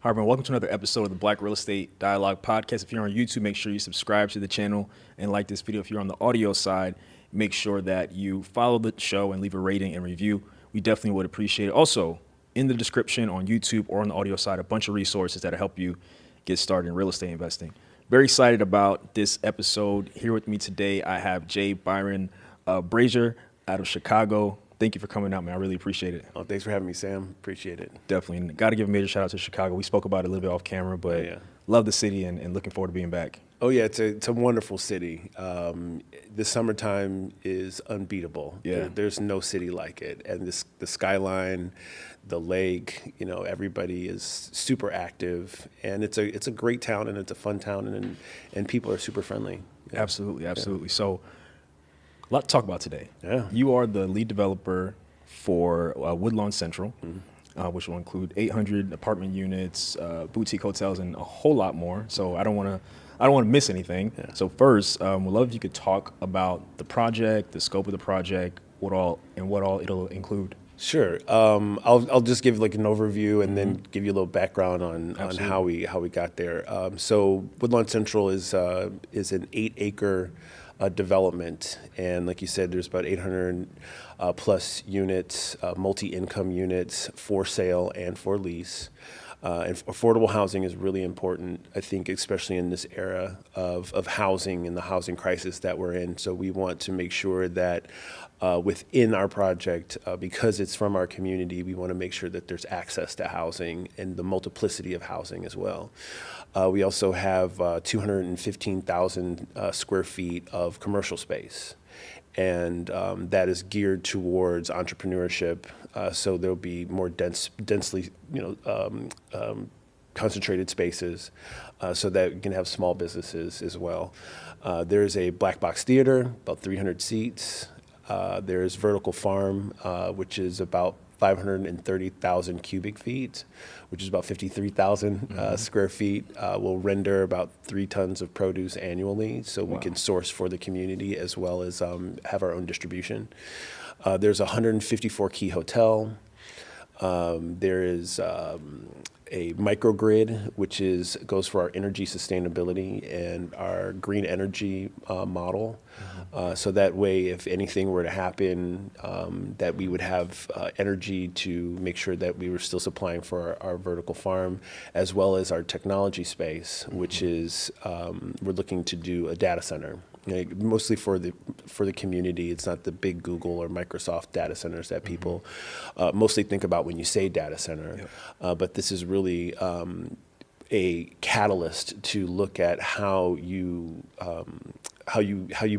Harbin, welcome to another episode of the Black Real Estate Dialogue Podcast. If you're on YouTube, make sure you subscribe to the channel and like this video. If you're on the audio side, make sure that you follow the show and leave a rating and review. We definitely would appreciate it. Also, in the description on YouTube or on the audio side, a bunch of resources that'll help you get started in real estate investing. Very excited about this episode. Here with me today, I have J.Byron Brazier out of Chicago. Thank you for coming out, man. I really appreciate it. Oh, thanks for having me, Sam. Appreciate it. Definitely. Got to give a major shout out to Chicago. We spoke about it a little bit off camera, but love the city and looking forward to being back. Oh, yeah, it's a wonderful city. The summertime is unbeatable. Yeah. There's no city like it. And the skyline, the lake, everybody is super active. And it's a great town, and it's a fun town, and people are super friendly. Yeah. Absolutely. Yeah. So, a lot to talk about today. Yeah. You are the lead developer for Woodlawn Central, which will include 800 apartment units, boutique hotels, and a whole lot more. So I don't want to miss anything. Yeah. So first, we'd love if you could talk about the project, the scope of the project, what all it'll include. Sure. I'll just give like an overview and then give you a little background on how we got there. So Woodlawn Central is an 8-acre development, and like you said, there's about 800 plus units, multi-income units for sale and for lease. And affordable housing is really important, I think, especially in this era of housing and the housing crisis that we're in. So we want to make sure that within our project, because it's from our community, we want to make sure that there's access to housing and the multiplicity of housing as well. We also have 215,000 square feet of commercial space. And that is geared towards entrepreneurship. So there'll be more densely, concentrated spaces, so that you can have small businesses as well. There's a black box theater, about 300 seats. There's vertical farm, which is about 530,000 cubic feet, which is about 53,000 square feet. Will render about 3 tons of produce annually, so we can source for the community as well as have our own distribution. There's a 154 key hotel. There is a microgrid, which goes for our energy sustainability and our green energy model. So that way, if anything were to happen, that we would have energy to make sure that we were still supplying for our vertical farm, as well as our technology space, which is we're looking to do a data center. Mostly for the community. It's not the big Google or Microsoft data centers that people mostly think about when you say data center. But this is really a catalyst to look at how you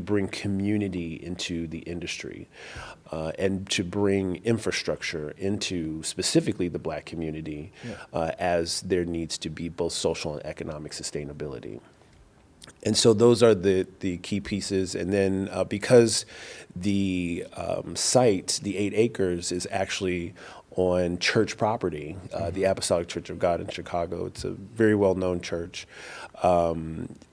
bring community into the industry, and to bring infrastructure into specifically the Black community, as there needs to be both social and economic sustainability. And so those are the key pieces. And then because the site, the 8 acres, is actually on church property, the Apostolic Church of God in Chicago. It's a very well-known church.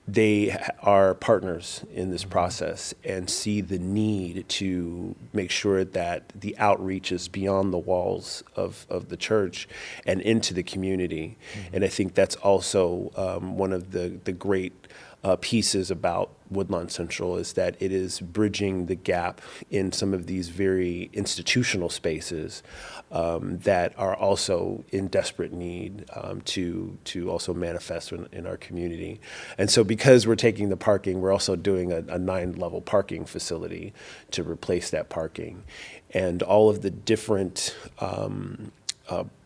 They are partners in this process and see the need to make sure that the outreach is beyond the walls of the church and into the community. And I think that's also one of the great pieces about Woodlawn Central, is that it is bridging the gap in some of these very institutional spaces that are also in desperate need to also manifest in our community. And so because we're taking the parking, we're also doing a 9-level parking facility to replace that parking. And all of the different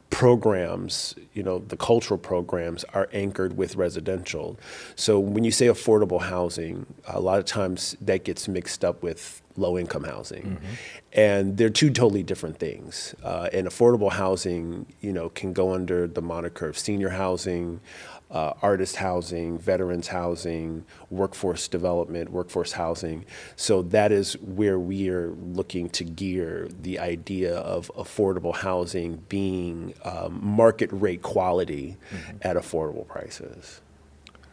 programs, the cultural programs are anchored with residential. So when you say affordable housing, a lot of times that gets mixed up with low-income housing. And they're two totally different things. And affordable housing, can go under the moniker of senior housing, artist housing, veterans housing, workforce development, workforce housing. So that is where we are looking to gear the idea of affordable housing being market rate quality at affordable prices.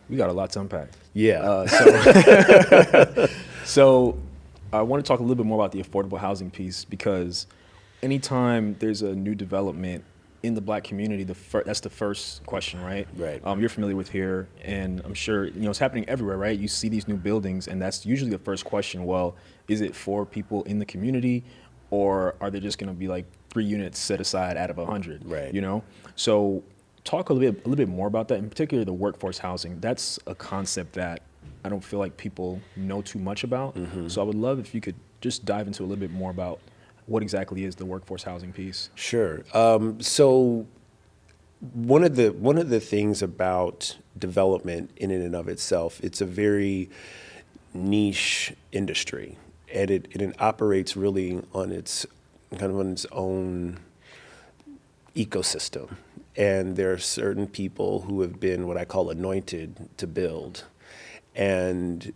We got a lot to unpack. Yeah. So I want to talk a little bit more about the affordable housing piece, because anytime there's a new development, in the Black community, that's the first question, right? Right. You're familiar with here, and I'm sure it's happening everywhere, right? You see these new buildings, and that's usually the first question. Well, is it for people in the community, or are there just going to be like 3 units set aside out of 100? Right. So talk a little bit more about that, in particular the workforce housing. That's a concept that I don't feel like people know too much about. So I would love if you could just dive into a little bit more about what exactly is the workforce housing piece. Sure. So one of the things about development in and of itself, it's a very niche industry, and it operates really on its own ecosystem. And there are certain people who have been what I call anointed to build. And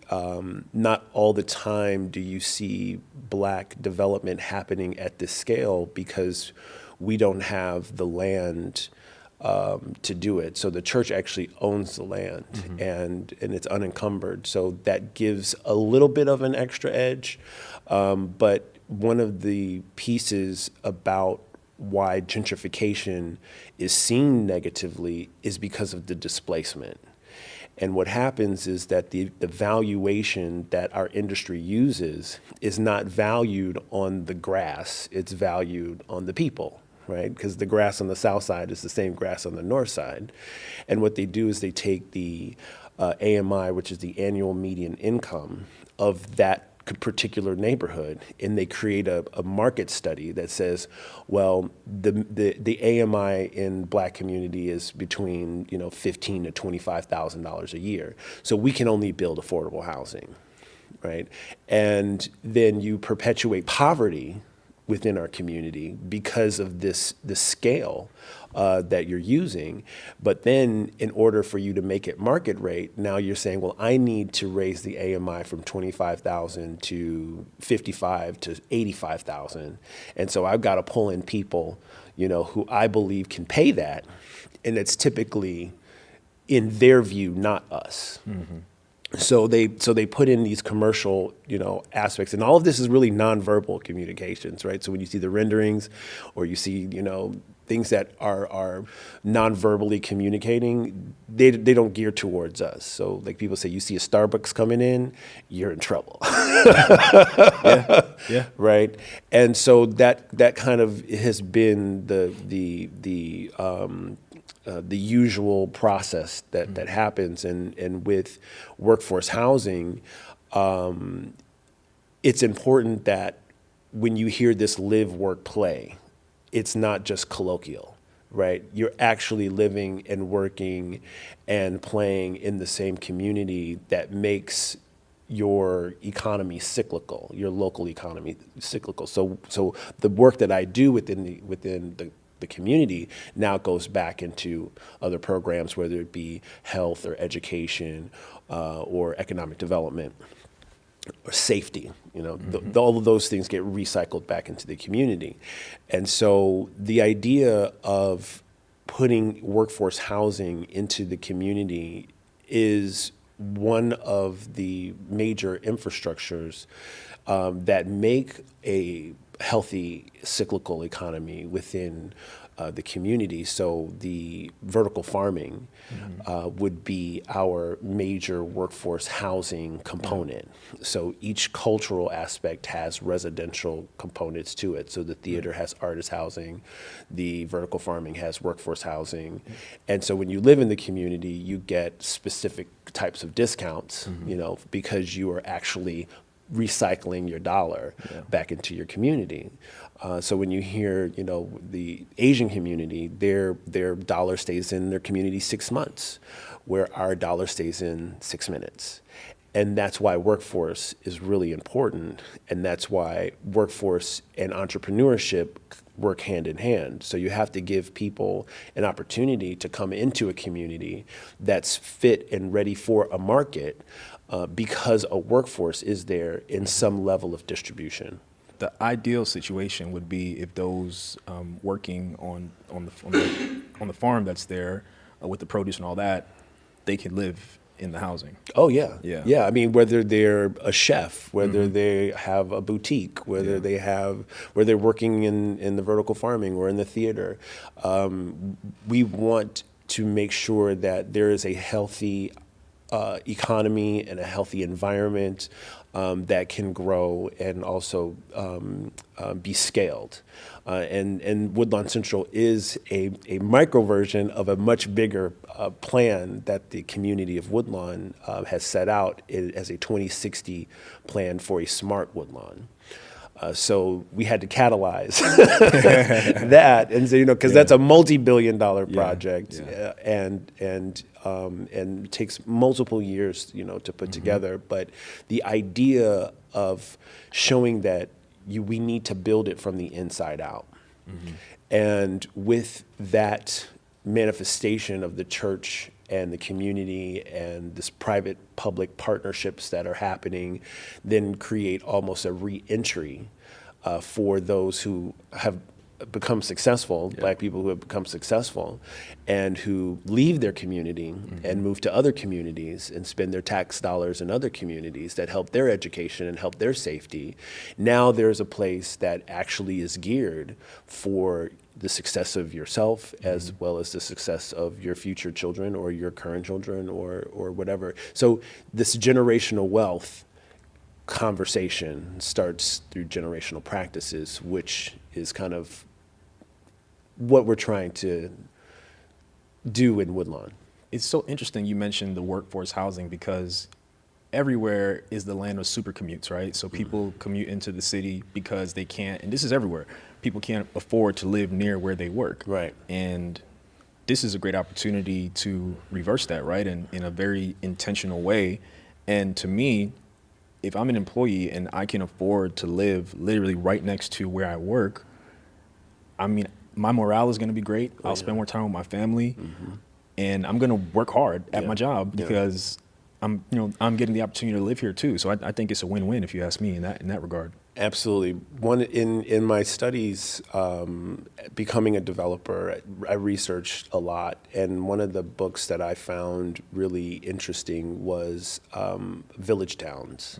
not all the time do you see Black development happening at this scale because we don't have the land to do it. So the church actually owns the land, and it's unencumbered. So that gives a little bit of an extra edge. But one of the pieces about why gentrification is seen negatively is because of the displacement. And what happens is that the valuation that our industry uses is not valued on the grass, it's valued on the people, right? Because the grass on the south side is the same grass on the north side. And what they do is they take the AMI, which is the annual median income of that particular neighborhood, and they create a market study that says, well, the AMI in Black community is between $15,000 to $25,000 a year, so we can only build affordable housing, right? And then you perpetuate poverty within our community because of the scale that you're using. But then in order for you to make it market rate, now you're saying, well, I need to raise the AMI from 25,000 to 55 to 85,000. And so I've got to pull in people, who I believe can pay that. And it's typically, in their view, not us. So they put in these commercial, aspects, and all of this is really nonverbal communications, right? So when you see the renderings, or you see, things that are non-verbally communicating, they don't gear towards us. So like people say, you see a Starbucks coming in, you're in trouble. Yeah. Right. And so that kind of has been the usual process that happens. And with workforce housing, it's important that when you hear this live, work, play, it's not just colloquial, right? You're actually living and working and playing in the same community that makes your economy cyclical, your local economy cyclical. So the work that I do within the community now goes back into other programs, whether it be health or education or economic development or safety. All of those things get recycled back into the community. And so the idea of putting workforce housing into the community is one of the major infrastructures that make a healthy cyclical economy within the community. So the vertical farming would be our major workforce housing component. So each cultural aspect has residential components to it. So the theater has artist housing, the vertical farming has workforce housing. And so when you live in the community, you get specific types of discounts, because you are actually recycling your dollar back into your community. So when you hear, the Asian community, their dollar stays in their community 6 months, where our dollar stays in 6 minutes. And that's why workforce is really important. And that's why workforce and entrepreneurship work hand in hand. So you have to give people an opportunity to come into a community that's fit and ready for a market, because a workforce is there in some level of distribution. The ideal situation would be if those working on the farm that's there with the produce and all that, they could live in the housing. Oh yeah, Yeah. yeah. I mean, whether they're a chef, whether they have a boutique, whether they're working in the vertical farming or in the theater, we want to make sure that there is a healthy economy and a healthy environment that can grow and also be scaled. And Woodlawn Central is a micro version of a much bigger plan that the community of Woodlawn has set out as a 2060 plan for a smart Woodlawn. So we had to catalyze that, and so, because that's a multi-billion-dollar project, and it takes multiple years, to put together. But the idea of showing that we need to build it from the inside out, and with that manifestation of the church and the community and this private-public partnerships that are happening, then create almost a re-entry for those who have become successful, Black people who have become successful, and who leave their community and move to other communities and spend their tax dollars in other communities that help their education and help their safety. Now there's a place that actually is geared for the success of yourself as well as the success of your future children or your current children or whatever. So this generational wealth conversation starts through generational practices, which is kind of what we're trying to do in Woodlawn. It's so interesting you mentioned the workforce housing, because everywhere is the land of super commutes, right? So people commute into the city because they can't, and this is everywhere, people can't afford to live near where they work. Right. And this is a great opportunity to reverse that, right? And in a very intentional way. And to me, if I'm an employee and I can afford to live literally right next to where I work, I mean, my morale is going to be great. I'll spend more time with my family, and I'm going to work hard at my job because I'm getting the opportunity to live here too. So I think it's a win-win, if you ask me, in that regard. Absolutely. One in my studies, becoming a developer, I researched a lot, and one of the books that I found really interesting was village towns.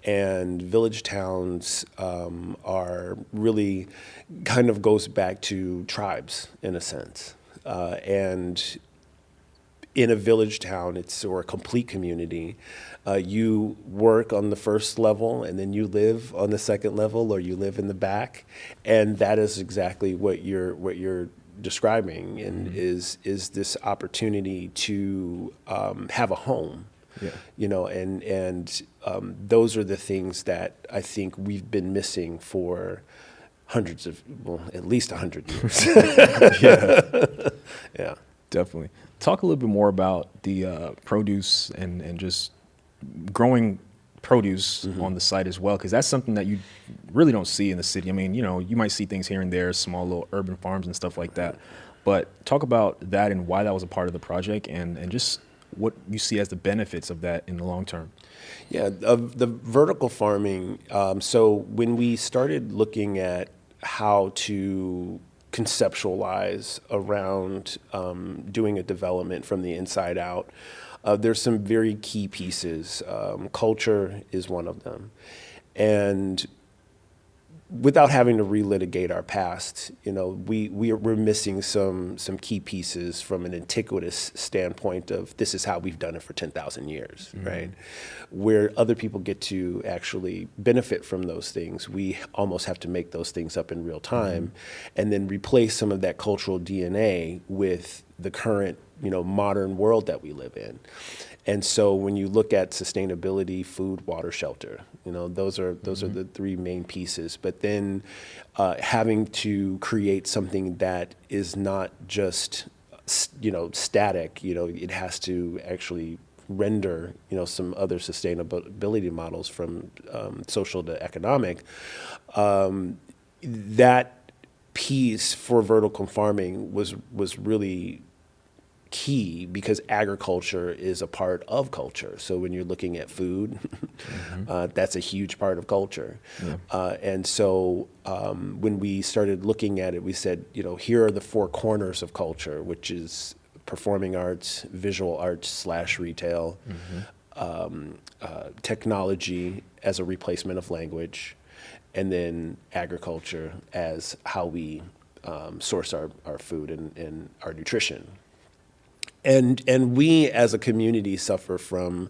And village towns are really kind of goes back to tribes in a sense, and in a village town, or a complete community, you work on the first level and then you live on the second level, or you live in the back, and that is exactly what you're describing, and is this opportunity to have a home. And those are the things that I think we've been missing for at least 100 years. Yeah. Definitely. Talk a little bit more about the produce and just growing produce on the site as well, because that's something that you really don't see in the city. I mean, you might see things here and there, small little urban farms and stuff like that. But talk about that and why that was a part of the project, and just what you see as the benefits of that in the long term. Yeah, the vertical farming. So when we started looking at how to conceptualize around doing a development from the inside out, there's some very key pieces. Culture is one of them. And without having to relitigate our past, we're missing some key pieces from an antiquitous standpoint of this is how we've done it for 10,000 years, right? Where other people get to actually benefit from those things, we almost have to make those things up in real time, and then replace some of that cultural DNA with the current, modern world that we live in. And so when you look at sustainability, food, water, shelter, those are the three main pieces. But then having to create something that is not just, static, it has to actually render, some other sustainability models from social to economic. That piece for vertical farming was really key, because agriculture is a part of culture. So when you're looking at food, that's a huge part of culture. And so when we started looking at it, we said, here are the four corners of culture, which is performing arts, visual arts / retail, technology as a replacement of language, and then agriculture as how we source our food and our nutrition. And we as a community suffer from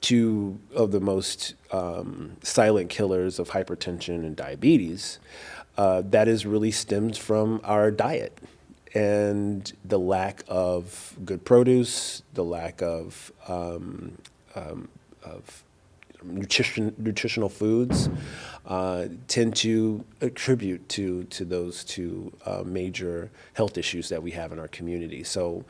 two of the most silent killers of hypertension and diabetes. That is really stemmed from our diet and the lack of good produce, the lack of nutritional foods tend to attribute to those two major health issues that we have in our community. So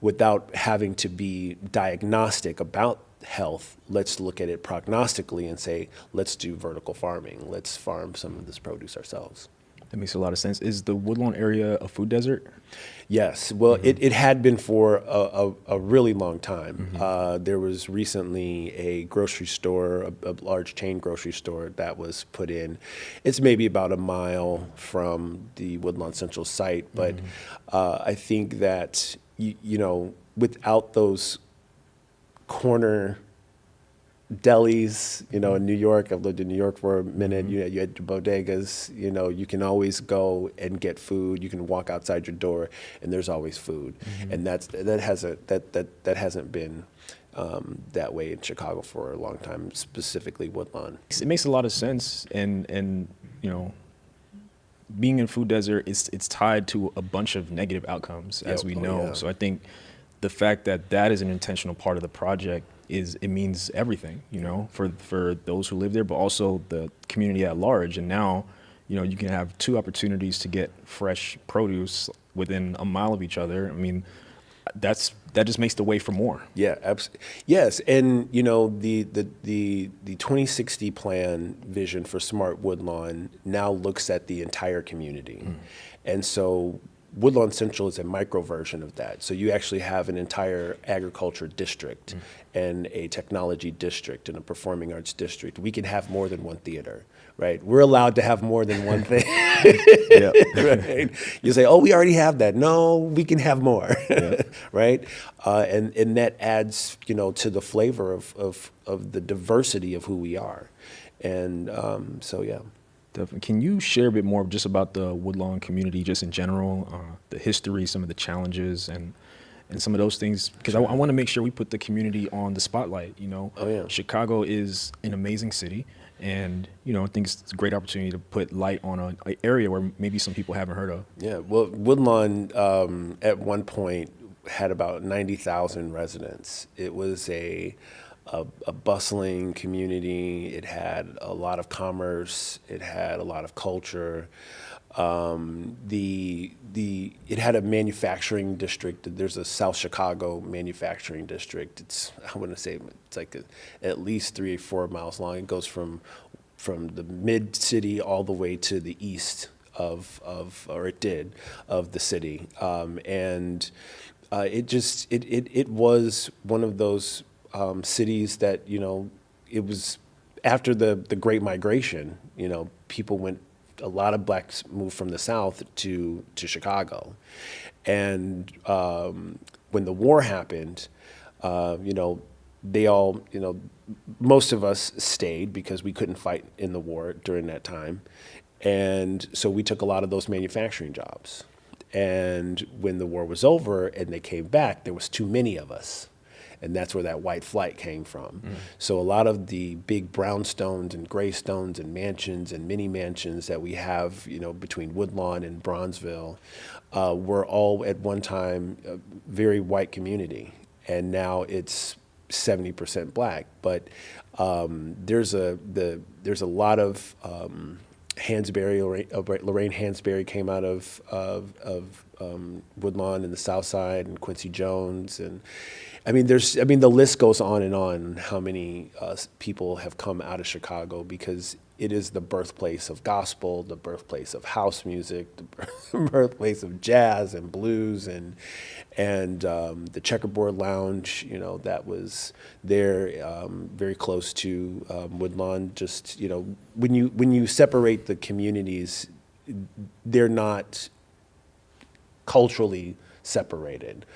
without having to be diagnostic about health, let's look at it prognostically and say, let's do vertical farming. Let's farm some of this produce ourselves. That makes a lot of sense. Is the Woodlawn area a food desert? Yes. Well, it had been for a really long time. There was recently a grocery store, a large chain grocery store that was put in. It's maybe about a mile from the Woodlawn Central site, but I think that, you know, without those corner delis, you know, in New York, I've lived in New York for a minute, you had your bodegas, you know, you can always go and get food. You can walk outside your door and there's always food. And that hasn't been that way in Chicago for a long time, specifically Woodlawn. It makes a lot of sense, and you know, being in food desert, it's tied to a bunch of negative outcomes, as we know. Yeah. So I think the fact that that is an intentional part of the project it means everything, you know, for those who live there, but also the community at large. And now, you know, you can have two opportunities to get fresh produce within a mile of each other. I mean, that just makes the way for more. Yeah, absolutely. Yes, and you know the 2060 plan vision for Smart Woodlawn now looks at the entire community, and so Woodlawn Central is a micro version of that. So you actually have an entire agriculture district and a technology district and a performing arts district. We can have more than one theater, right? We're allowed to have more than one thing. Right? You say, oh, we already have that. No, we can have more, right? And that adds, you know, to the flavor of the diversity of who we are. And so, yeah. Definitely. Can you share a bit more just about the Woodlawn community, just in general, the history, some of the challenges, and some of those things? Because I want to make sure we put the community on the spotlight. You know, Chicago is an amazing city, and you know, I think it's a great opportunity to put light on an area where maybe some people haven't heard of. Yeah. Well, Woodlawn at one point had about 90,000 residents. It was a bustling community. It had a lot of commerce. It had a lot of culture. It had a manufacturing district. There's a South Chicago manufacturing district. I wouldn't say it's like at least 3 or 4 miles long. It goes from the mid city all the way to the east of the city, and it was one of those cities that, you know, it was after the Great Migration, you know, a lot of blacks moved from the South to Chicago. And when the war happened, you know, they all, you know, most of us stayed because we couldn't fight in the war during that time. And so we took a lot of those manufacturing jobs. And when the war was over and they came back, there was too many of us. And that's where that white flight came from. So a lot of the big brownstones and graystones and mansions and mini mansions that we have, you know, between Woodlawn and Bronzeville, were all at one time a very white community, and now it's 70% black. But there's a lot of Lorraine Hansberry came out of Woodlawn and the South Side, and Quincy Jones, and the list goes on how many people have come out of Chicago, because it is the birthplace of gospel, the birthplace of house music, the birthplace of jazz and blues, and the Checkerboard Lounge, you know, that was there, very close to Woodlawn. Just, you know, when you separate the communities, they're not culturally separated.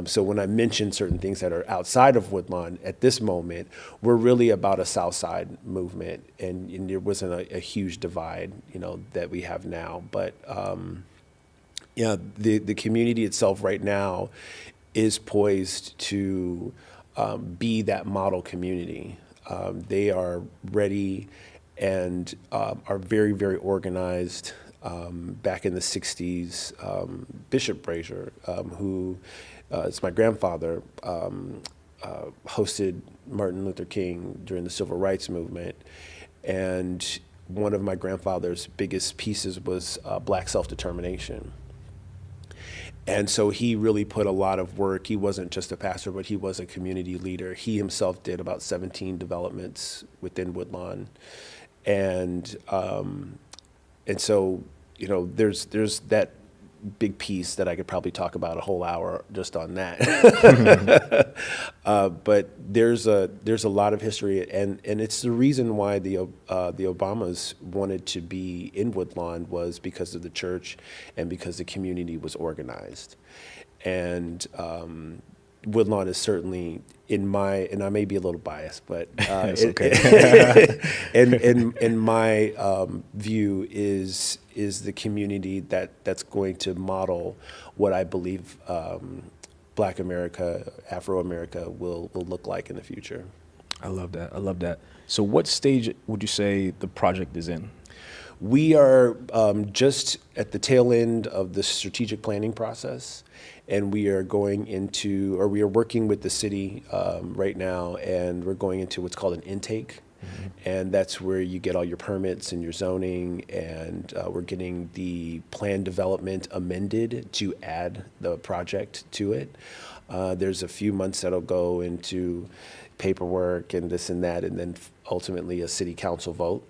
So when I mention certain things that are outside of Woodlawn at this moment, we're really about a South Side movement, and there wasn't a huge divide, that we have now. But yeah, the community itself right now is poised to be that model community. They are ready and are very, very organized. Back in the 60s, Bishop Brazier, who is my grandfather, hosted Martin Luther King during the Civil Rights Movement. And one of my grandfather's biggest pieces was Black self-determination. And so he really put a lot of work. He wasn't just a pastor, but he was a community leader. He himself did about 17 developments within Woodlawn. And so, there's that big piece that I could probably talk about a whole hour just on that. But there's a lot of history, and it's the reason why the Obamas wanted to be in Woodlawn was because of the church and because the community was organized. And Woodlawn is certainly and I may be a little biased, but it's okay. in my view is the community that's going to model what I believe Black America, Afro America will look like in the future. I love that. So what stage would you say the project is in? We are just at the tail end of the strategic planning process, and we are we are working with the city right now, and we're going into what's called an intake. Mm-hmm. And that's where you get all your permits and your zoning, and we're getting the plan development amended to add the project to it. There's a few months that'll go into paperwork and this and that, and then ultimately a city council vote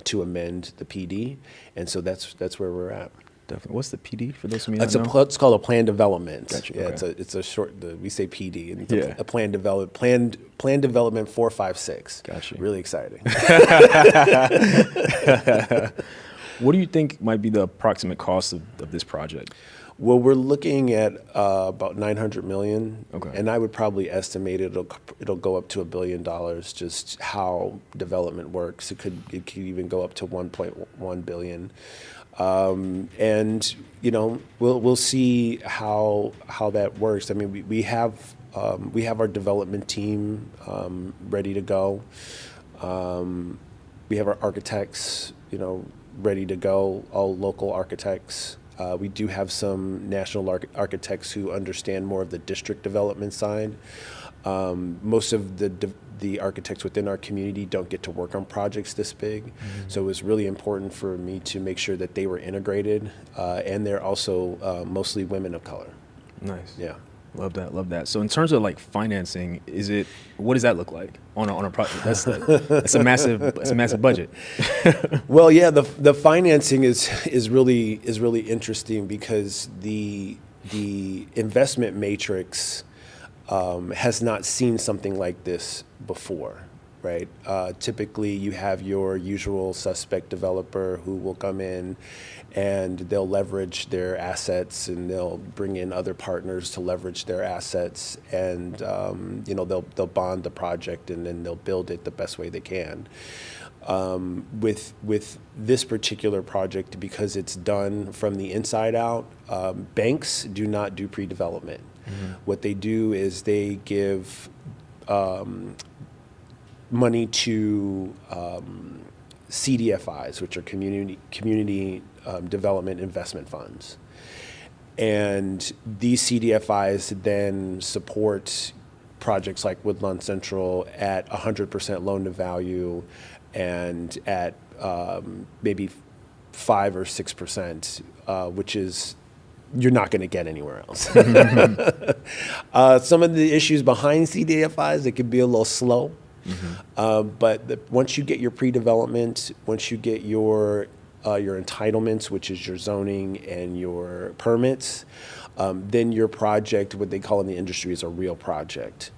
to amend the PD, and so that's where we're at. Definitely. What's the PD for those of you who don't know? It's called a plan development. Gotcha. Yeah, Okay. it's a short. We say PD, and it's Yeah. a plan development 456. Gotcha. Really exciting. What do you think might be the approximate cost of this project? Well, we're looking at about $900 million, Okay. and I would probably estimate it'll go up to $1 billion. Just how development works, it could even go up to 1.1 billion. And we'll see how that works. I mean, we have our development team ready to go. We have our architects, ready to go, all local architects. We do have some national architects who understand more of the district development side. Most of the architects within our community don't get to work on projects this big. Mm-hmm. So it was really important for me to make sure that they were integrated, and they're also mostly women of color. Nice. Yeah. Love that. So in terms of like financing, what does that look like on a project? That's a massive budget. Well, yeah, the financing is really interesting because the investment matrix has not seen something like this before, right? Typically, you have your usual suspect developer who will come in and they'll leverage their assets, and they'll bring in other partners to leverage their assets, and they'll bond the project, and then they'll build it the best way they can. With this particular project, because it's done from the inside out, banks do not do pre-development. Mm-hmm. What they do is they give money to CDFIs, which are community development investment funds. And these CDFIs then support projects like Woodlawn Central at 100% loan to value and at maybe 5 or 6%, which is you're not going to get anywhere else. Some of the issues behind CDFIs, it can be a little slow. Mm-hmm. But once you get your pre-development, once you get your entitlements, which is your zoning and your permits, then your project, what they call in the industry, is a real project.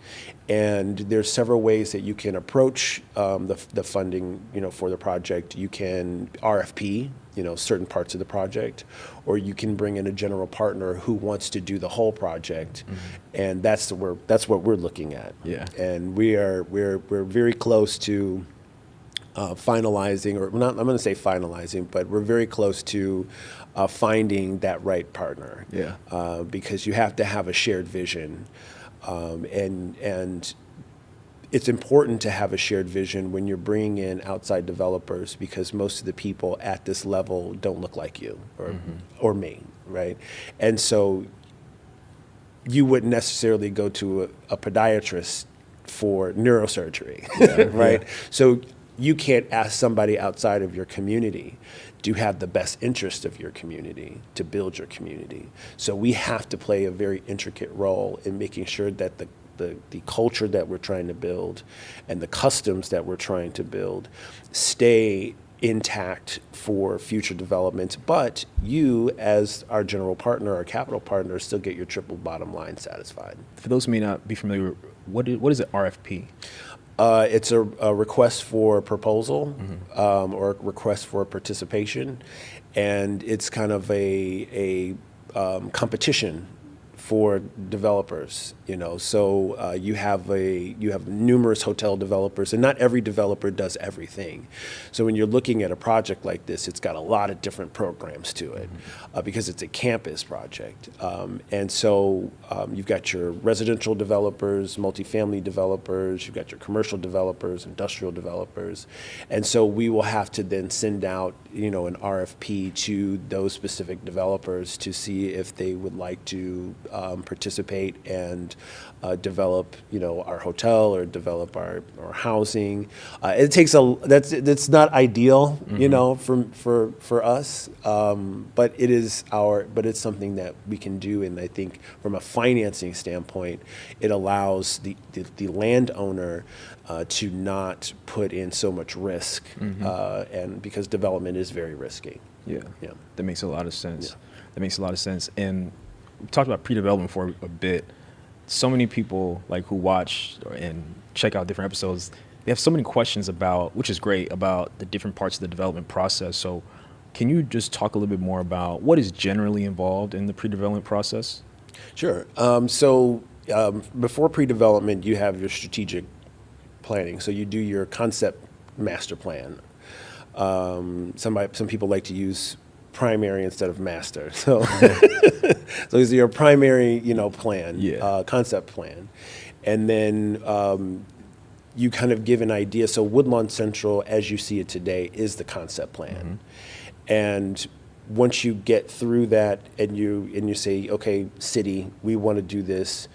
And there's several ways that you can approach the funding, for the project. You can RFP, certain parts of the project, or you can bring in a general partner who wants to do the whole project, and that's what we're looking at. Yeah. And we're very close to finalizing, or not. I'm going to say finalizing, but we're very close to finding that right partner. Yeah. Because you have to have a shared vision. And it's important to have a shared vision when you're bringing in outside developers, because most of the people at this level don't look like you or me, right? And so you wouldn't necessarily go to a podiatrist for neurosurgery, right? Yeah. So you can't ask somebody outside of your community to have the best interest of your community, to build your community. So we have to play a very intricate role in making sure that the culture that we're trying to build and the customs that we're trying to build stay intact for future development, but you, as our general partner, our capital partner, still get your triple bottom line satisfied. For those who may not be familiar, what is an RFP? It's a request for proposal, or a request for participation, and it's kind of a competition for developers. So you have numerous hotel developers, and not every developer does everything. So when you're looking at a project like this, it's got a lot of different programs to it, because it's a campus project. And so you've got your residential developers, multifamily developers, you've got your commercial developers, industrial developers, and so we will have to then send out an RFP to those specific developers to see if they would like to participate and develop, our hotel or develop our housing. It takes that's not ideal, for us, but it's something that we can do, and I think from a financing standpoint, it allows the landowner to not put in so much risk, and because development is very risky. Yeah, that makes a lot of sense. Yeah. That makes a lot of sense. And we talked about pre-development for a bit. So many people who watch and check out different episodes, they have so many questions about, which is great, about the different parts of the development process. So can you just talk a little bit more about what is generally involved in the pre-development process? Sure. Before pre-development, you have your strategic planning. So you do your concept master plan. Some people like to use primary instead of master. So so it's your primary, plan, concept plan. And then you kind of give an idea. So Woodlawn Central, as you see it today, is the concept plan. And once you get through that and you say, okay, city, we want to do this,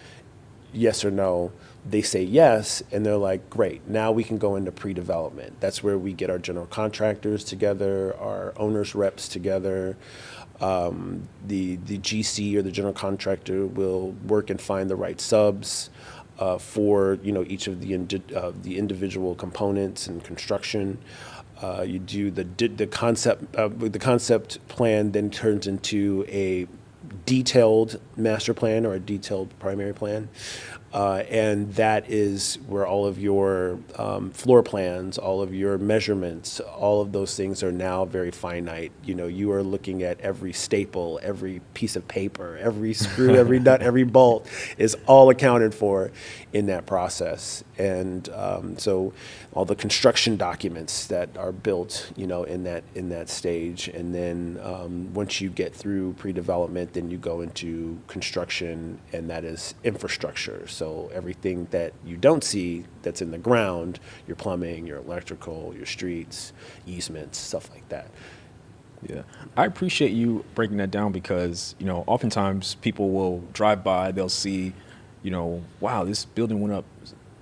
yes or no, they say yes, and they're like, great, now we can go into pre-development. That's where we get our general contractors together, our owners reps together. The GC or the general contractor will work and find the right subs for each of the individual components and construction. You do the concept. The concept plan then turns into a detailed master plan or a detailed primary plan. And that is where all of your floor plans, all of your measurements, all of those things are now very finite. You are looking at every staple, every piece of paper, every screw, every nut, every bolt is all accounted for in that process. And so all the construction documents that are built, in that stage. And then once you get through pre-development, then you go into construction, and that is infrastructure. So everything that you don't see that's in the ground, your plumbing, your electrical, your streets, easements, stuff like that. Yeah, I appreciate you breaking that down, because, oftentimes people will drive by, they'll see, wow, this building went up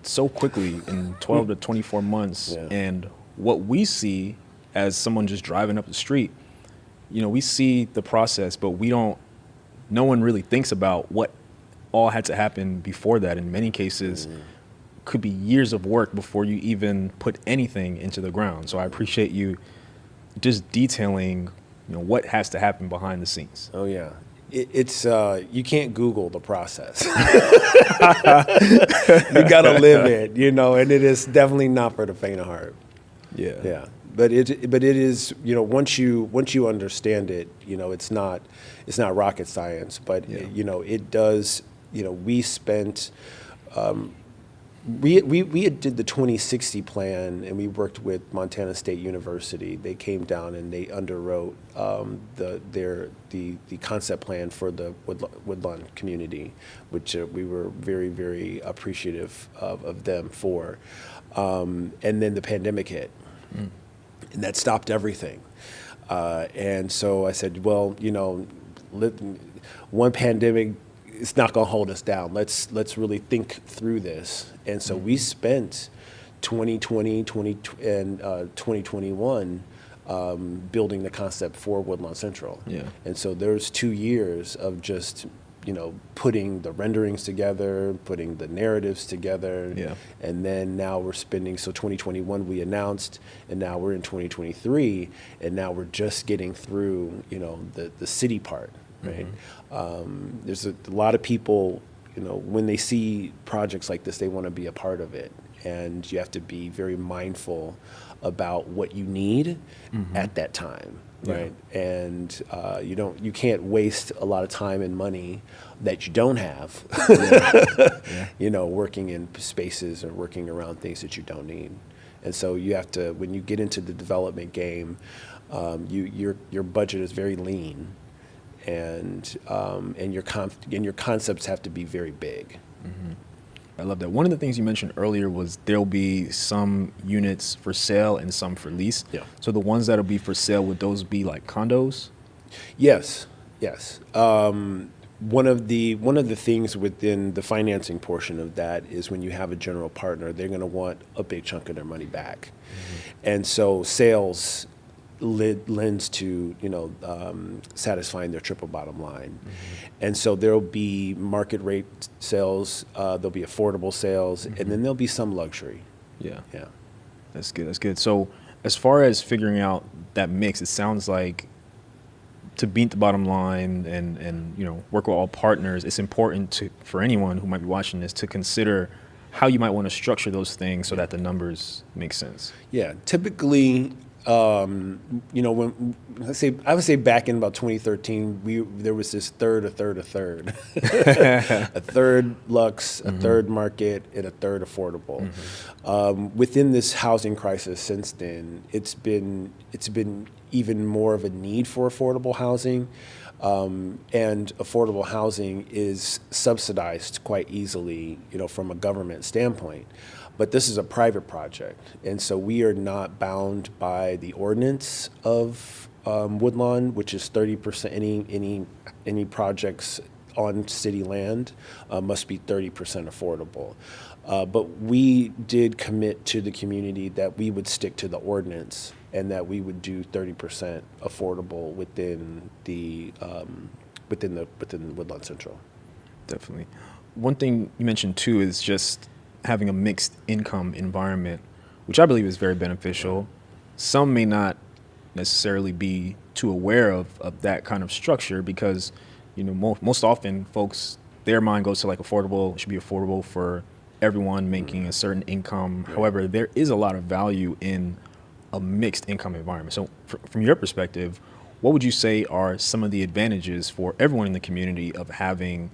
so quickly in 12 to 24 months. Yeah. And what we see as someone just driving up the street, we see the process, but no one really thinks about what all had to happen before that. In many cases, could be years of work before you even put anything into the ground. So I appreciate you just detailing, what has to happen behind the scenes. Oh yeah, It's you can't Google the process. You got to live it, and it is definitely not for the faint of heart. Yeah. Yeah, but it is, once you understand it, it's not rocket science, but Yeah. it does. We spent. We had did the 2060 plan, and we worked with Montana State University. They came down and they underwrote the concept plan for the Woodlawn community, which we were very, very appreciative of them for. And then the pandemic hit, and that stopped everything. And so I said, well, one pandemic, it's not going to hold us down. Let's really think through this. And so we spent 2020 and 2021 building the concept for Woodlawn Central. Yeah. And so there's 2 years of just putting the renderings together, putting the narratives together. Yeah. And then now we're spending, so 2021 we announced, and now we're in 2023, and now we're just getting through, the city part, right? There's a lot of people, when they see projects like this, they want to be a part of it. And you have to be very mindful about what you need at that time, right? Yeah. And you can't waste a lot of time and money that you don't have, working in spaces or working around things that you don't need. And so you have to, when you get into the development game, your budget is very lean. And your concepts have to be very big. I love that. One of the things you mentioned earlier was there'll be some units for sale and some for lease. Yeah. So the ones that'll be for sale, would those be like condos? Yes. One of the things within the financing portion of that is when you have a general partner, they're going to want a big chunk of their money back, and so sales lends to satisfying their triple bottom line. And so there'll be market rate sales, there'll be affordable sales, and then there'll be some luxury. Yeah. Yeah. That's good. So as far as figuring out that mix, it sounds like to beat the bottom line and work with all partners, it's important for anyone who might be watching this to consider how you might want to structure those things so that the numbers make sense. Yeah. Typically, when I would say back in about 2013, there was this a third luxe, a third market, and a third affordable. Within this housing crisis since then, it's been even more of a need for affordable housing, and affordable housing is subsidized quite easily, from a government standpoint. But this is a private project, and so we are not bound by the ordinance of Woodlawn, which is 30%. Any projects on city land must be 30% affordable. But we did commit to the community that we would stick to the ordinance and that we would do 30% affordable within Woodlawn Central. Definitely. One thing you mentioned too is just having a mixed income environment, which I believe is very beneficial. Some may not necessarily be too aware of that kind of structure because, most often folks, their mind goes to like affordable, it should be affordable for everyone making a certain income. Right. However, there is a lot of value in a mixed income environment. So from your perspective, what would you say are some of the advantages for everyone in the community of having,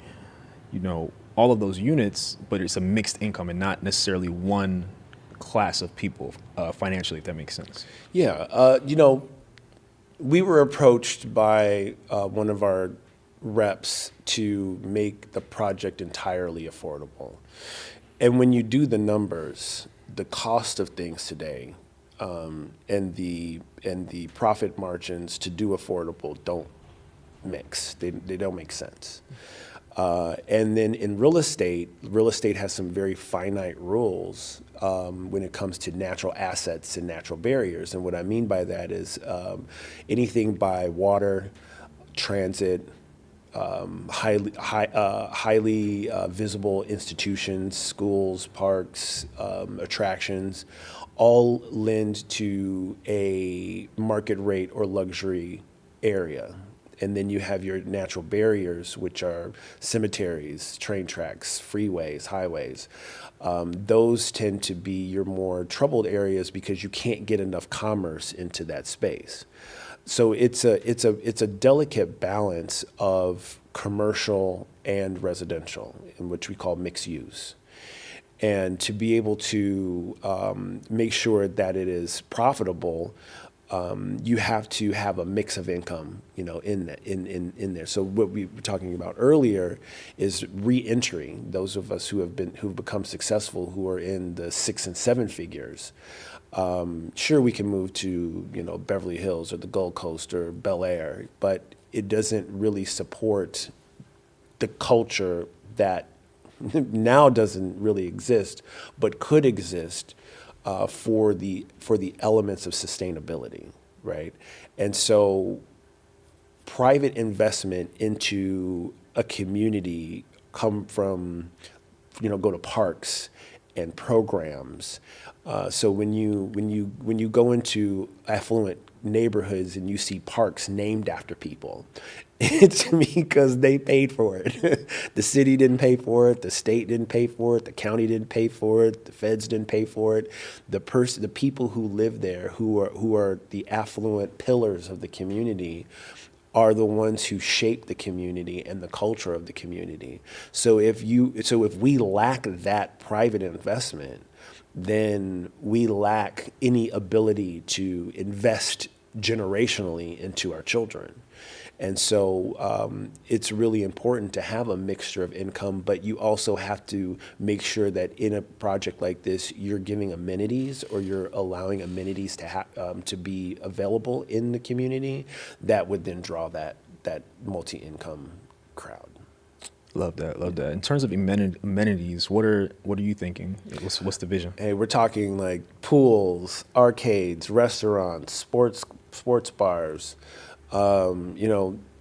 all of those units, but it's a mixed income and not necessarily one class of people financially, if that makes sense? Yeah. We were approached by one of our reps to make the project entirely affordable. And when you do the numbers, the cost of things today and the profit margins to do affordable don't mix. They don't make sense. And then in real estate has some very finite rules when it comes to natural assets and natural barriers. And what I mean by that is anything by water, transit, highly visible institutions, schools, parks, attractions, all lend to a market rate or luxury area. And then you have your natural barriers, which are cemeteries, train tracks, freeways, highways. Those tend to be your more troubled areas because you can't get enough commerce into that space. So it's a delicate balance of commercial and residential, in which we call mixed use. And to be able to make sure that it is profitable, you have to have a mix of income, in there. So what we were talking about earlier is re-entry. Those of us who've become successful, who are in the 6 and 7 figures. Sure, we can move to Beverly Hills or the Gold Coast or Bel Air, but it doesn't really support the culture that now doesn't really exist, but could exist for the elements of sustainability, right? And so, private investment into a community come from, go to parks and programs. So when you go into affluent neighborhoods and you see parks named after people, it's because they paid for it. The city didn't pay for it. The state didn't pay for it. The county didn't pay for it. The feds didn't pay for it. The people who live there, who are the affluent pillars of the community, are the ones who shape the community and the culture of the community. So if we lack that private investment, then we lack any ability to invest generationally into our children. And so it's really important to have a mixture of income, but you also have to make sure that in a project like this, you're giving amenities, or you're allowing amenities to be available in the community that would then draw that multi-income crowd. Love that. In terms of amenities, what are you thinking? What's the vision? Hey, we're talking like pools, arcades, restaurants, sports bars,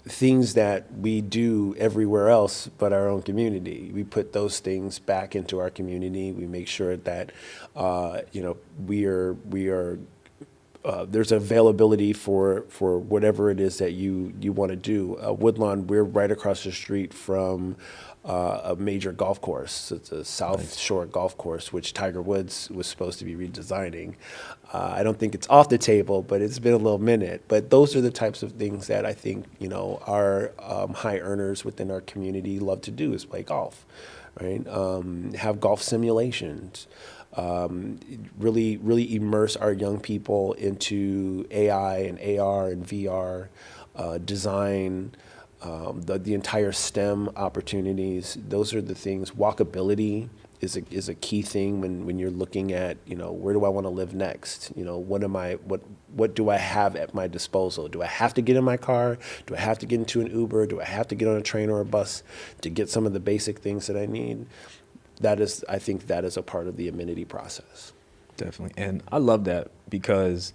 things that we do everywhere else but our own community. We put those things back into our community. We make sure that we are there's availability for whatever it is that you want to do. Woodlawn, we're right across the street from a major golf course. It's a South Shore golf course, which Tiger Woods was supposed to be redesigning. I don't think it's off the table, but it's been a little minute. But those are the types of things that I think our high earners within our community love to do, is play golf, right? Have golf simulations. Really immerse our young people into AI and AR and VR, design, the entire STEM opportunities. Those are the things. Walkability is a key thing when you're looking at, where do I want to live next? What do I have at my disposal? Do I have to get in my car? Do I have to get into an Uber? Do I have to get on a train or a bus to get some of the basic things that I need? I think that is a part of the amenity process. Definitely. And I love that because,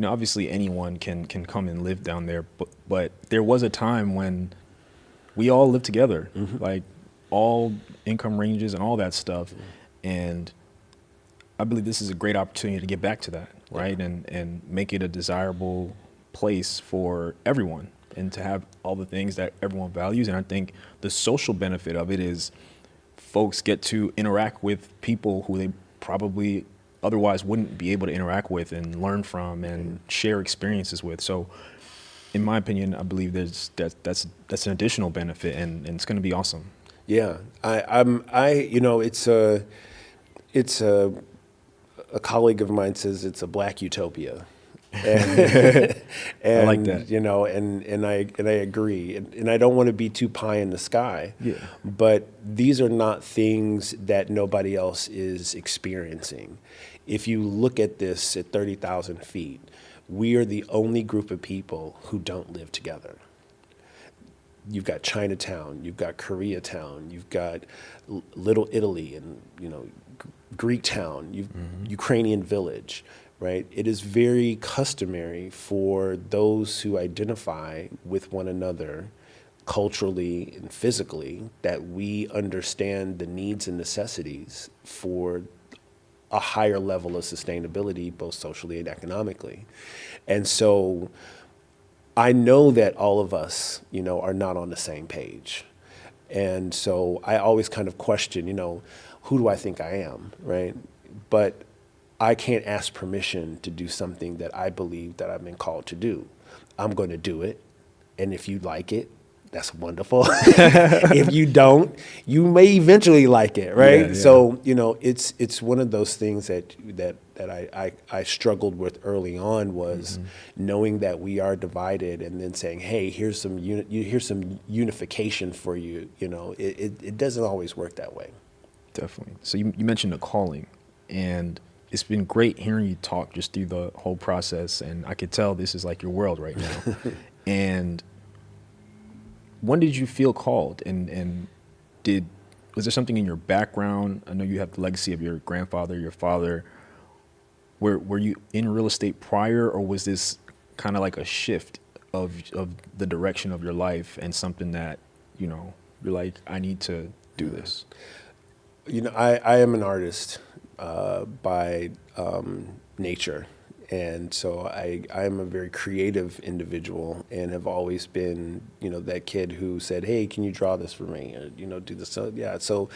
obviously anyone can come and live down there, but there was a time when we all lived together, like all income ranges and all that stuff. And I believe this is a great opportunity to get back to that, right? And make it a desirable place for everyone and to have all the things that everyone values. And I think the social benefit of it is folks get to interact with people who they probably otherwise wouldn't be able to interact with and learn from and share experiences with. So in my opinion, I believe that's an additional benefit, and it's going to be awesome. Yeah, it's a colleague of mine says it's a black utopia. And I like that. And I agree. And I don't want to be too pie in the sky. Yeah. But these are not things that nobody else is experiencing. If you look at this at 30,000 feet, we are the only group of people who don't live together. You've got Chinatown, you've got Koreatown, you've got Little Italy, and Greek town, Ukrainian village. Right? It is very customary for those who identify with one another culturally and physically that we understand the needs and necessities for a higher level of sustainability, both socially and economically. And so I know that all of us, are not on the same page. And so I always kind of question, who do I think I am, right? But I can't ask permission to do something that I believe that I've been called to do. I'm going to do it. And if you like it, that's wonderful. If you don't, you may eventually like it, right? Yeah. So, it's one of those things that I struggled with early on was knowing that we are divided and then saying, hey, here's some unification for you. It doesn't always work that way. Definitely. So you mentioned the calling, and it's been great hearing you talk just through the whole process. And I could tell this is like your world right now. And when did you feel called? And was there something in your background? I know you have the legacy of your grandfather, your father. Were you in real estate prior, or was this kind of like a shift of the direction of your life and something that, you're like, I need to do this? I am an artist by nature. And so I am a very creative individual and have always been, that kid who said, hey, can you draw this for me? Or, do this. So, yeah. So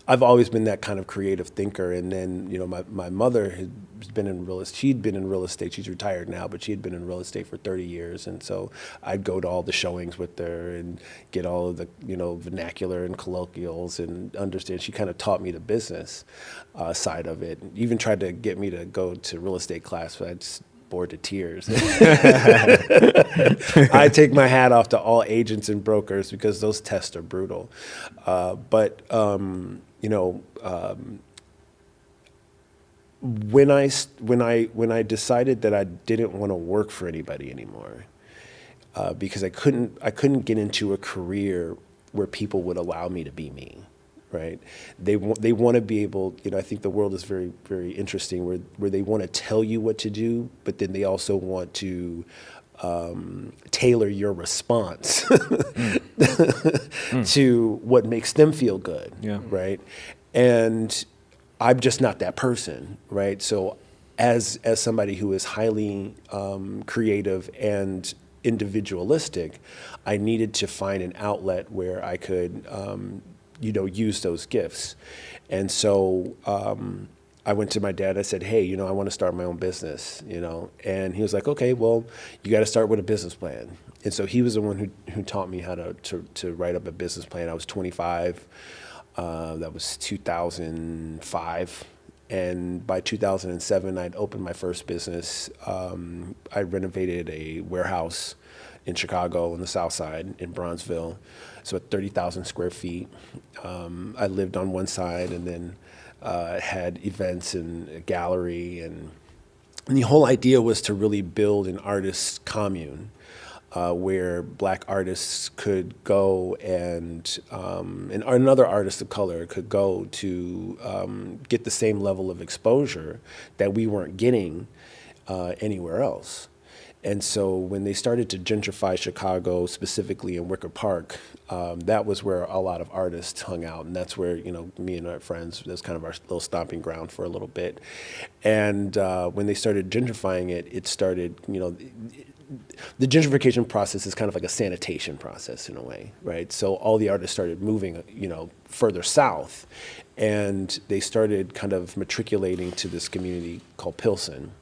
I've always been that kind of creative thinker. And then, my mother has been in real estate. She'd been in real estate. She's retired now, but she had been in real estate for 30 years. And so I'd go to all the showings with her and get all of the, vernacular and colloquials and understand. She kind of taught me the business side of it. Even tried to get me to go to real estate class, but I just bored to tears. I take my hat off to all agents and brokers because those tests are brutal. When I decided that I didn't want to work for anybody anymore, because I couldn't get into a career where people would allow me to be me, right? They want to be able, I think the world is very, very interesting where they want to tell you what to do, but then they also want to tailor your response to what makes them feel good, right? And I'm just not that person, right? So as somebody who is highly creative and individualistic, I needed to find an outlet where I could, use those gifts. And so I went to my dad. I said, hey, I want to start my own business, and he was like, okay, well, you got to start with a business plan. And so he was the one who taught me how to write up a business plan. I was 25. That was 2005. And by 2007, I'd opened my first business. I renovated a warehouse in Chicago on the south side in Bronzeville. So at 30,000 square feet. I lived on one side and then had events and a gallery. And the whole idea was to really build an artist's commune. Where Black artists could go and another artist of color could go to get the same level of exposure that we weren't getting anywhere else. And so when they started to gentrify Chicago, specifically in Wicker Park, that was where a lot of artists hung out. And that's where, me and my friends, that's kind of our little stomping ground for a little bit. And when they started gentrifying it, it started, the gentrification process is kind of like a sanitation process in a way, right? So all the artists started moving, further south, and they started kind of matriculating to this community called Pilsen.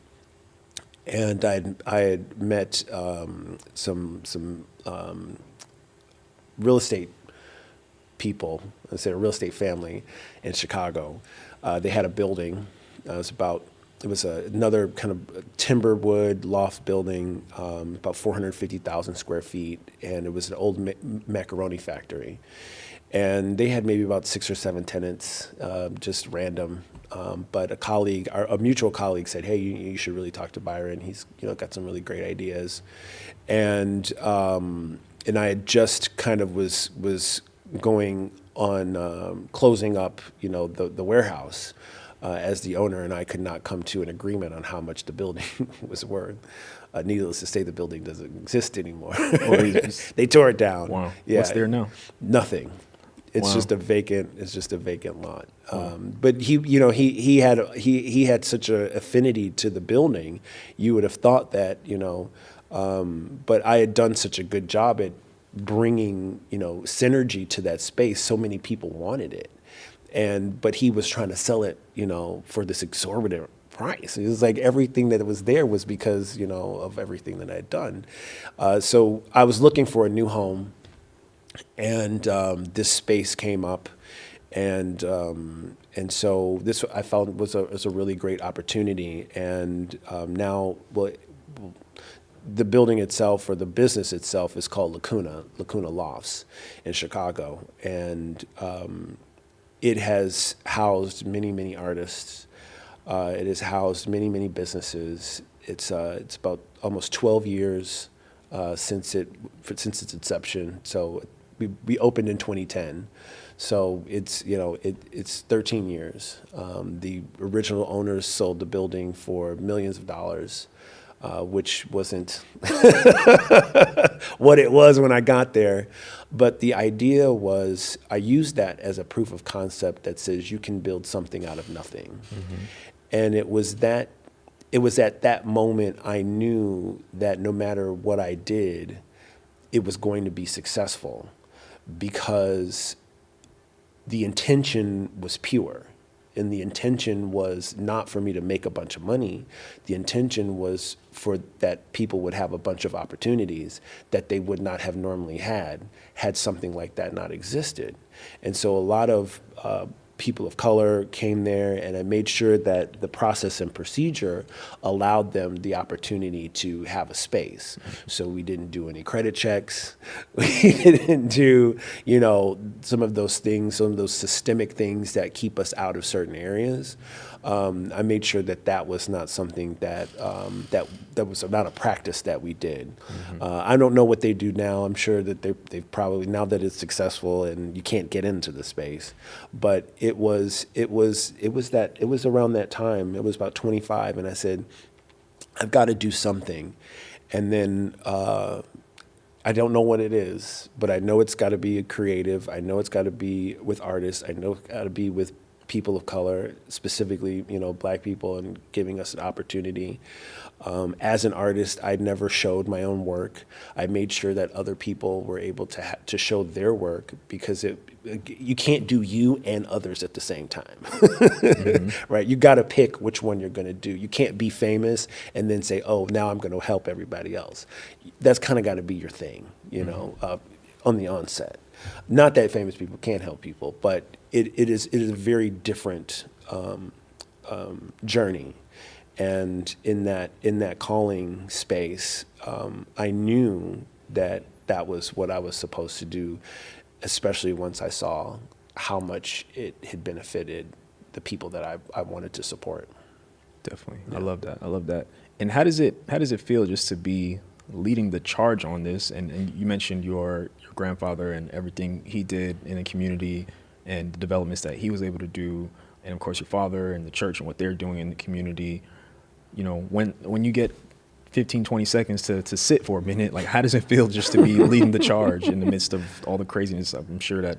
And I had met some real estate people, let's say a real estate family in Chicago. They had a building. It was another kind of timber wood loft building, about 450,000 square feet, and it was an old macaroni factory. And they had maybe about 6 or 7 tenants, just random. But a mutual colleague said, hey, you should really talk to Byron. He's got some really great ideas. And I had just kind of was going on closing up, the warehouse. As the owner, and I could not come to an agreement on how much the building was worth. Needless to say, the building doesn't exist anymore. They tore it down. Wow. Yeah. What's there now? Nothing. It's Wow. just a vacant lot. But he had such an affinity to the building. You would have thought that But I had done such a good job at bringing, synergy to that space. So many people wanted it. But he was trying to sell it, for this exorbitant price. It was like everything that was there was because, of everything that I had done. So I was looking for a new home, and this space came up, and so this I found was a really great opportunity. And now, the building itself, or the business itself, is called Lacuna Lofts in Chicago, and it has housed many artists. It has housed many businesses. It's about almost 12 years since its inception. So we opened in 2010. So it's 13 years. The original owners sold the building for millions of dollars, which wasn't what it was when I got there. But the idea was, I used that as a proof of concept that says you can build something out of nothing. Mm-hmm. And it was at that moment I knew that no matter what I did, it was going to be successful, because the intention was pure. And the intention was not for me to make a bunch of money. The intention was for that people would have a bunch of opportunities that they would not have normally had something like that not existed. And so a lot of people of color came there, and I made sure that the process and procedure allowed them the opportunity to have a space. So we didn't do any credit checks. We didn't do, some of those things, some of those systemic things that keep us out of certain areas. I made sure that was not something that was not a practice that we did. Mm-hmm. I don't know what they do now. I'm sure that they've probably, now that it's successful and you can't get into the space, but it was around that time. It was about 25, and I said, I've got to do something. And then I don't know what it is, but I know it's got to be creative. I know it's got to be with artists. I know it's got to be with people of color, specifically, Black people, and giving us an opportunity. As an artist, I never showed my own work. I made sure that other people were able to show their work, because you can't do you and others at the same time, mm-hmm. Right? You got to pick which one you're going to do. You can't be famous and then say, oh, now I'm going to help everybody else. That's kind of got to be your thing, mm-hmm. On the onset. Not that famous people can't help people, but it is a very different journey. And in that calling space, I knew that was what I was supposed to do, especially once I saw how much it had benefited the people that I wanted to support. Definitely. Yeah. I love that. And how does it feel just to be leading the charge on this? And you mentioned your grandfather and everything he did in the community and the developments that he was able to do, and of course your father and the church and what they're doing in the community. When you get 15, 20 seconds to sit for a minute, like, how does it feel just to be leading the charge in the midst of all the craziness? I'm sure that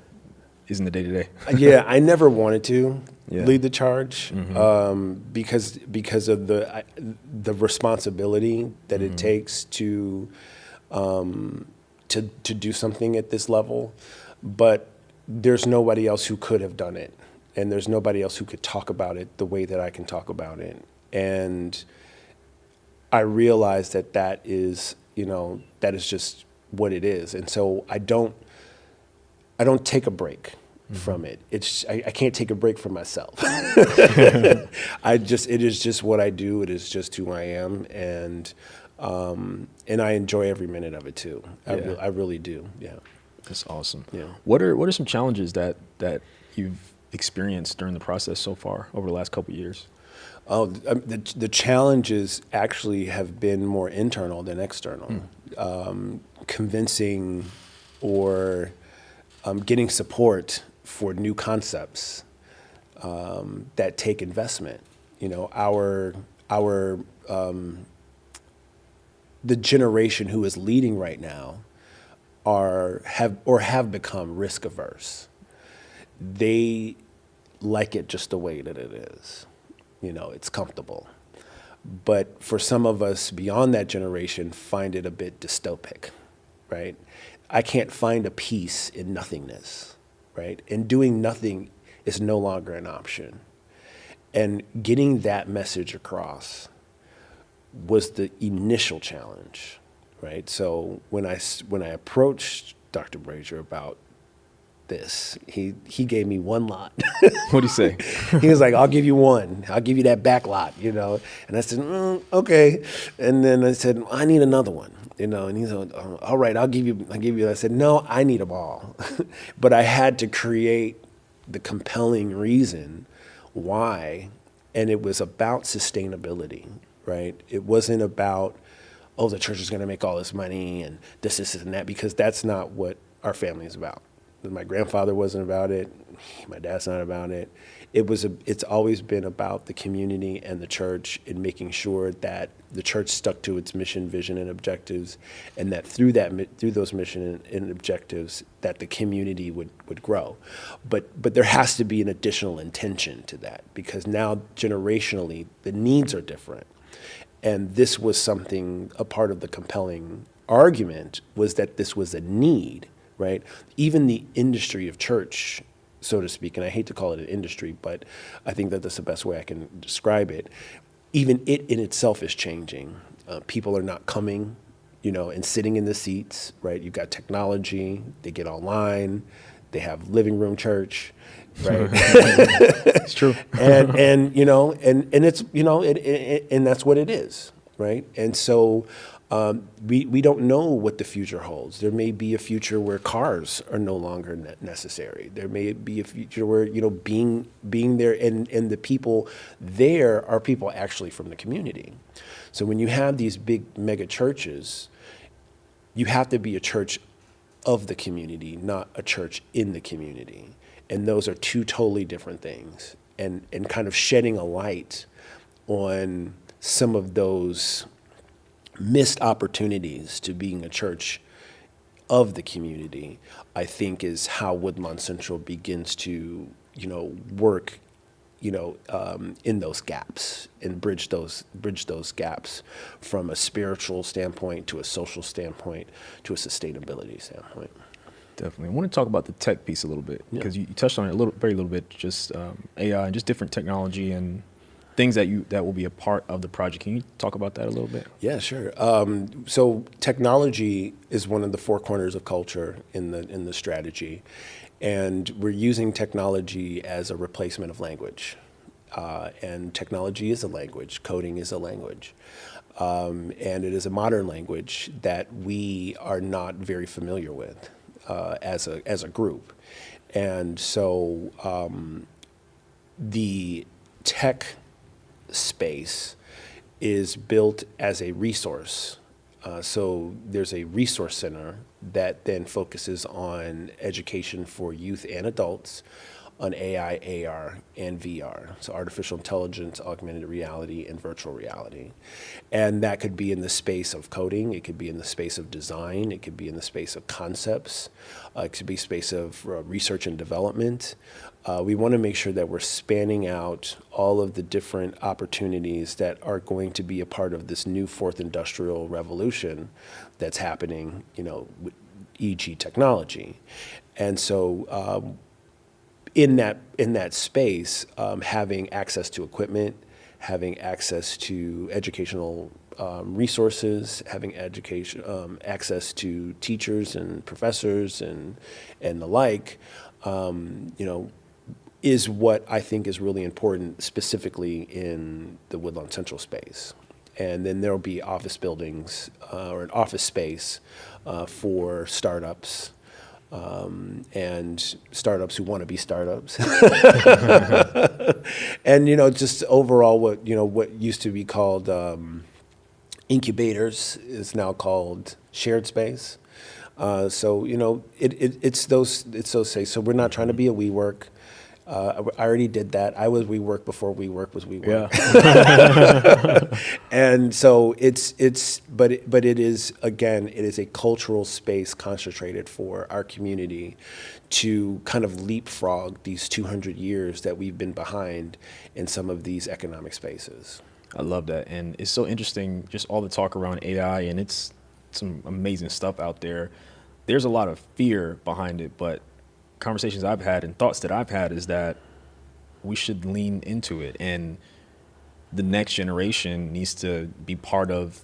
isn't the day-to-day. Yeah, I never wanted to lead the charge, mm-hmm. Because of the responsibility that mm-hmm. it takes to do something at this level. But there's nobody else who could have done it, and there's nobody else who could talk about it the way that I can talk about it. And I realized that is just what it is. And so I don't take a break mm-hmm. from it. I can't take a break from myself. It is just what I do. It is just who I am. And I enjoy every minute of it too. Yeah. I really do. Yeah. That's awesome. Yeah. What are some challenges that you've experienced during the process so far over the last couple of years? Oh, the challenges actually have been more internal than external. Convincing or getting support for new concepts that take investment. The generation who is leading right now have become risk averse. They like it just the way that it is. It's comfortable. But for some of us beyond that generation, find it a bit dystopic, right? I can't find a peace in nothingness, right? And doing nothing is no longer an option. And getting that message across was the initial challenge, right? So when I approached Dr. Brazier about this, he gave me one lot. What'd he say? He was like, I'll give you one. I'll give you that back lot, you know. And I said, okay. And then I said, I need another one, you know. And he's like, all right, I'll give you. I said, no, I need them all. But I had to create the compelling reason why. And it was about sustainability, right? It wasn't about, oh, the church is going to make all this money and this, and that, because that's not what our family is about. My grandfather wasn't about it. My dad's not about it. It's always been about the community and the church, and making sure that the church stuck to its mission, vision, and objectives, and that through those mission and objectives, that the community would grow. But there has to be an additional intention to that, because now generationally the needs are different, and this was something. A part of the compelling argument was that this was a need. Right? Even the industry of church, so to speak, and I hate to call it an industry, but I think that that's the best way I can describe it. Even it in itself is changing. People are not coming, you know, and sitting in the seats, right? You've got technology, they get online, they have living room church, right? It's true. and you know, and it's, you know, and that's what it is, right? And so we don't know what the future holds. There may be a future where cars are no longer necessary. There may be a future where, you know, being there, and the people there are people actually from the community. So when you have these big mega churches, you have to be a church of the community, not a church in the community. And those are two totally different things. And kind of shedding a light on some of those missed opportunities to being a church of the community, I think, is how Woodlawn Central begins to, you know, work, you know, in those gaps, and bridge those gaps from a spiritual standpoint to a social standpoint to a sustainability standpoint. Definitely. I want to talk about the tech piece a little bit, because you touched on it very little bit, just AI and just different technology and things that will be a part of the project. Can you talk about that a little bit? Yeah, sure. So technology is one of the four corners of culture in the strategy, and we're using technology as a replacement of language. And technology is a language. Coding is a language. And it is a modern language that we are not very familiar with as a group. And so the tech space is built as a resource. So there's a resource center that then focuses on education for youth and adults on AI, AR, and VR. So artificial intelligence, augmented reality, and virtual reality. And that could be in the space of coding, it could be in the space of design, it could be in the space of concepts, it could be space of research and development. We want to make sure that we're spanning out all of the different opportunities that are going to be a part of this new fourth industrial revolution that's happening, you know, e.g. technology. And so in that space, having access to equipment, having access to educational resources, having access to teachers and professors and the like, you know, is what I think is really important, specifically in the Woodlawn Central space. And then there'll be office buildings or an office space for startups. And startups who want to be startups, and, you know, just overall what used to be called incubators is now called shared space. So, you know, it's those spaces. So we're not trying to be a WeWork. I already did that. I was WeWork before WeWork was WeWork. Yeah. And so but it is, again, it is a cultural space concentrated for our community to kind of leapfrog these 200 years that we've been behind in some of these economic spaces. I love that. And it's so interesting, just all the talk around AI, and it's some amazing stuff out there. There's a lot of fear behind it, but conversations I've had and thoughts that I've had is that we should lean into it. And the next generation needs to be part of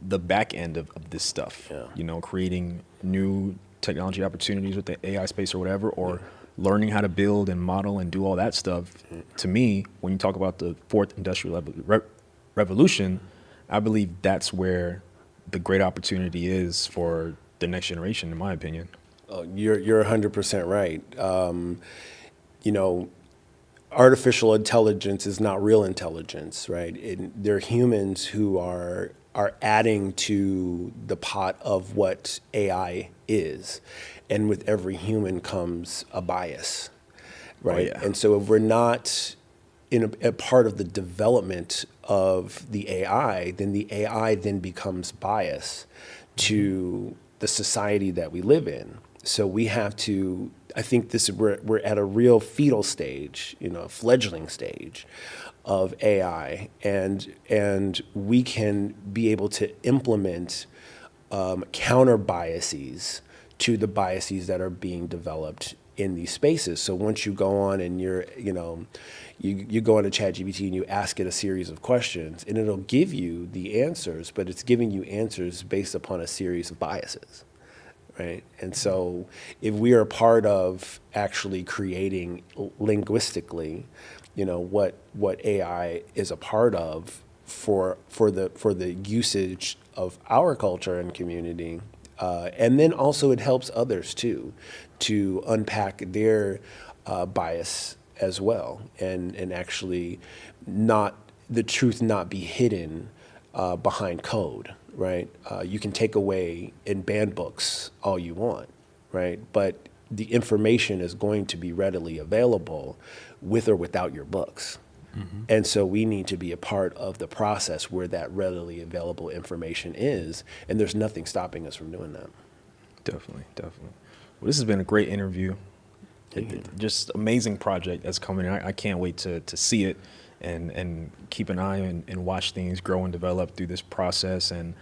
the back end of this stuff, creating new technology opportunities with the AI space or whatever, or learning how to build and model and do all that stuff. To me, when you talk about the fourth industrial revolution, I believe that's where the great opportunity is for the next generation, in my opinion. Oh, you're 100% right. Artificial intelligence is not real intelligence, right? They're humans who are adding to the pot of what AI is. And with every human comes a bias, right? Oh, yeah. And so if we're not in a part of the development of the AI, then the AI then becomes biased to the society that we live in. So we have to, I think we're at a real fetal stage, a fledgling stage of AI, and we can be able to implement counter biases to the biases that are being developed in these spaces. So once you go on and you go on to ChatGPT and you ask it a series of questions, and it'll give you the answers, but it's giving you answers based upon a series of biases. Right? And so if we are part of actually creating linguistically, what AI is a part of for the usage of our culture and community, and then also it helps others too to unpack their bias as well, and actually the truth not be hidden behind code. Right? You can take away and ban books all you want, right? But the information is going to be readily available with or without your books. Mm-hmm. And so we need to be a part of the process where that readily available information is, and there's nothing stopping us from doing that. Definitely. Well, this has been a great interview. Just amazing project that's coming in. I can't wait to see it. And keep an eye and watch things grow and develop through this process. And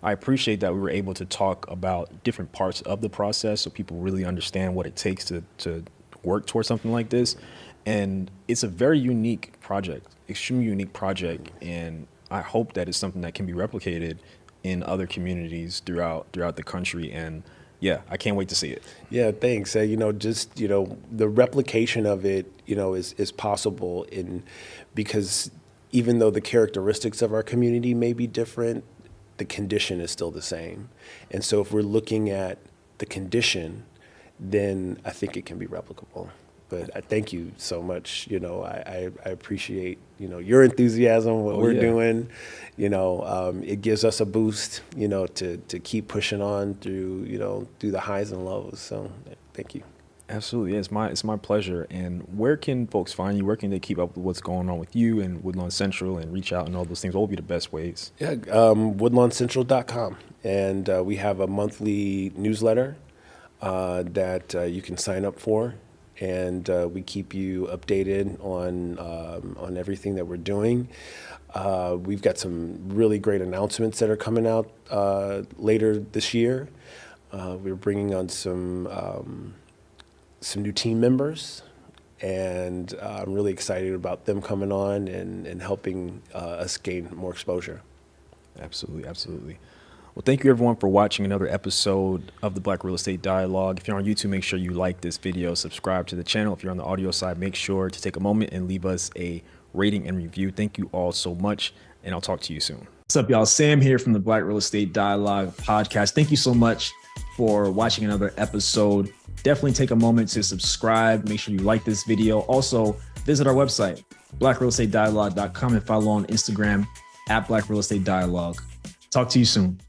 I appreciate that we were able to talk about different parts of the process so people really understand what it takes to work towards something like this. And it's a very unique project, extremely unique project. And I hope that it's something that can be replicated in other communities throughout the country. And yeah, I can't wait to see it. Yeah, thanks. The replication of it, is possible because even though the characteristics of our community may be different, the condition is still the same. And so if we're looking at the condition, then I think it can be replicable. But I thank you so much. I appreciate, your enthusiasm, what we're doing. It gives us a boost, to keep pushing on through the highs and lows. So thank you. Absolutely. Yeah, it's my pleasure. And where can folks find you? Where can they keep up with what's going on with you and Woodlawn Central and reach out and all those things? What would be the best ways? Yeah, woodlawncentral.com. And we have a monthly newsletter that you can sign up for. And we keep you updated on everything that we're doing. We've got some really great announcements that are coming out later this year. We're bringing on some new team members, and I'm really excited about them coming on and helping us gain more exposure. Absolutely. Well, thank you everyone for watching another episode of the Black Real Estate Dialogue. If you're on YouTube, make sure you like this video, subscribe to the channel. If you're on the audio side, make sure to take a moment and leave us a rating and review. Thank you all so much, and I'll talk to you soon. What's up, y'all? Sam here from the Black Real Estate Dialogue podcast. Thank you so much for watching another episode. Definitely take a moment to subscribe. Make sure you like this video. Also, visit our website, blackrealestatedialogue.com, and follow on Instagram @Black Real Estate Dialogue. Talk to you soon.